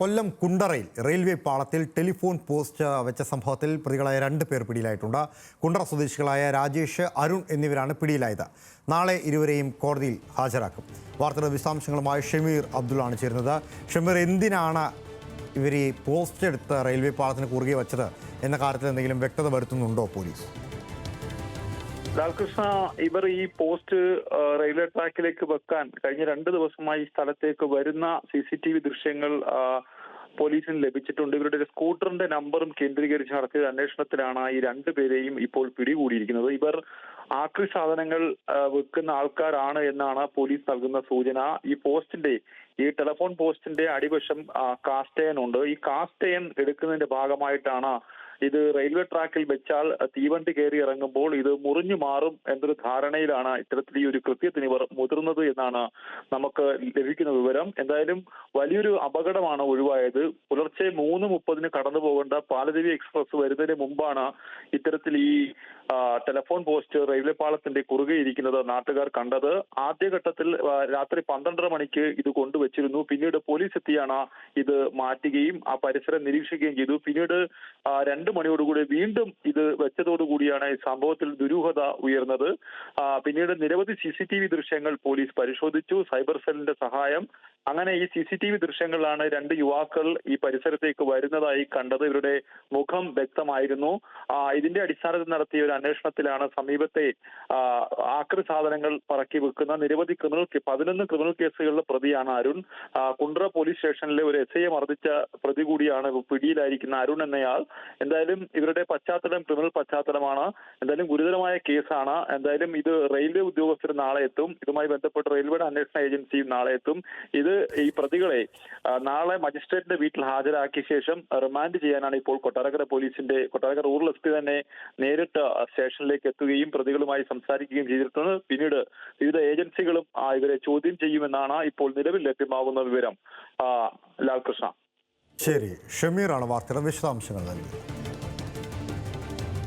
കൊല്ലം കുണ്ടറയിൽ railway പാളത്തിൽ telephone post വെച്ച സംഭവത്തിൽ പ്രതികളായ 2 പേർ പിടിയിലായിട്ടുണ്ട്. കുണ്ടറ സ്വദേശികളായ രാജേഷ്, അരുൺ എന്നിവരാണ് പിടിയിലായത്. നാളെ ഇരുവരെയും കോടതിയിൽ ഹാജരാക്കും. വാർത്തയുടെ വിശദാംശങ്ങളുമായി ഷമീർ അബ്ദുള്ളാണ് ചേരുന്നത്. ഷമീർ, എന്തിനാണ് ഇവർ ഈ പോസ്റ്റ് എടുത്ത് റെയിൽവേ പാളത്തിന് കുറുകെ വെച്ചത് എന്ന കാര്യത്തിൽ എന്തെങ്കിലും വ്യക്തത വരുത്തുന്നുണ്ടോ പോലീസ്? ലാൽകൃഷ്ണ, ഇവർ ഈ പോസ്റ്റ് റെയിൽവേ ട്രാക്കിലേക്ക് വെക്കാൻ കഴിഞ്ഞ 2 ദിവസമായി സ്ഥലത്തേക്ക് വരുന്ന CCTV ദൃശ്യങ്ങൾ പോലീസിന് ലഭിച്ചിട്ടുണ്ട്. ഇവരുടെ സ്കൂട്ടറിന്റെ നമ്പറും കേന്ദ്രീകരിച്ച് നടത്തിയ അന്വേഷണത്തിലാണ് ഈ 2 പേരെയും ഇപ്പോൾ പിടികൂടിയിരിക്കുന്നത്. ഇവർ ആക്രി സാധനങ്ങൾ വിൽക്കുന്ന ആൾക്കാരാണ് എന്നാണ് പോലീസ് നൽകുന്ന സൂചന. ഈ ടെലിഫോൺ പോസ്റ്റിന്റെ അടിവശം കാസ്റ്റയൻ ഉണ്ട്. ഈ കാസ്റ്റയൻ എടുക്കുന്നതിന്റെ ഭാഗമായിട്ടാണ് ഇത് റെയിൽവേ ട്രാക്കിൽ വെച്ചാൽ തീവണ്ടി കയറി ഇറങ്ങുമ്പോൾ ഇത് മുറിഞ്ഞു മാറും എന്നൊരു ധാരണയിലാണ് ഇത്തരത്തിൽ ഈ ഒരു കൃത്യത്തിന് ഇവർ മുതിർന്നത് എന്നാണ് നമുക്ക് ലഭിക്കുന്ന വിവരം. എന്തായാലും വലിയൊരു അപകടമാണ് ഒഴിവായത്. പുലർച്ചെ 3:30 കടന്നു പോകേണ്ട പാലദേവി എക്സ്പ്രസ് വരുന്നതിന് മുമ്പാണ് ഇത്തരത്തിൽ ഈ ടെലിഫോൺ പോസ്റ്റ് റെയിൽവേ പാളത്തിന്റെ കുറുകെ ഇരിക്കുന്നത് നാട്ടുകാർ കണ്ടത്. ആദ്യഘട്ടത്തിൽ രാത്രി 12:30 മണിക്ക് ഇത് കൊണ്ടുവച്ചിരുന്നു. പിന്നീട് പോലീസ് എത്തിയാണ് ഇത് മാറ്റുകയും ആ പരിസരം നിരീക്ഷിക്കുകയും ചെയ്തു. പിന്നീട് 2 മണിയോടുകൂടി വീണ്ടും ഇത് വെച്ചതോടുകൂടിയാണ് ഈ സംഭവത്തിൽ ദുരൂഹത ഉയർന്നത്. പിന്നീട് നിരവധി CCTV ദൃശ്യങ്ങൾ പോലീസ് പരിശോധിച്ചു. സൈബർ സെല്ലിന്റെ സഹായം. അങ്ങനെ ഈ CCTV ദൃശ്യങ്ങളിലാണ് 2 യുവാക്കൾ ഈ പരിസരത്തേക്ക് വരുന്നതായി കണ്ടത്. ഇവരുടെ മുഖം വ്യക്തമായിരുന്നു. ഇതിന്റെ അടിസ്ഥാനത്തിൽ നടത്തിയ ഒരു അന്വേഷണത്തിലാണ് സമീപത്തെ ആക്രി സാധനങ്ങൾ പറക്കി വെക്കുന്ന നിരവധി 11 ക്രിമിനൽ കേസുകളിലെ പ്രതിയാണ് അരുൺ. കുണ്ട്ര പോലീസ് സ്റ്റേഷനിലെ ഒരു SI മർദ്ദിച്ച പ്രതി കൂടിയാണ് പിടിയിലായിരിക്കുന്ന അരുൺ എന്നയാൾ. എന്തായാലും ഇവരുടെ പശ്ചാത്തലം ക്രിമിനൽ പശ്ചാത്തലമാണ്. എന്തായാലും ഗുരുതരമായ കേസാണ്. എന്തായാലും ഇത് റെയിൽവേ ഉദ്യോഗസ്ഥർ നാളെ എത്തും. ഇതുമായി ബന്ധപ്പെട്ട് റെയിൽവേയുടെ അന്വേഷണ ഏജൻസിയും നാളെ എത്തും. ഈ പ്രതികളെ നാളെ മജിസ്ട്രേറ്റിന്റെ വീട്ടിൽ ഹാജരാക്കിയ ശേഷം റിമാൻഡ് ചെയ്യാനാണ് ഇപ്പോൾ കൊട്ടാരക്കര റൂറൽ SP തന്നെ നേരിട്ട് സ്റ്റേഷനിലേക്ക് എത്തുകയും പ്രതികളുമായി സംസാരിക്കുകയും ചെയ്തിട്ടുണ്ട്. പിന്നീട് വിവിധ ഏജൻസികളും ഇവരെ ചോദ്യം ചെയ്യുമെന്നാണ് ഇപ്പോൾ നിലവിൽ ലഭ്യമാകുന്ന വിവരം. ലാൽകൃഷ്ണ. ശരി, ഷമീറാണ് വാർത്തയുടെ വിശദാംശങ്ങൾ നൽകിയത്.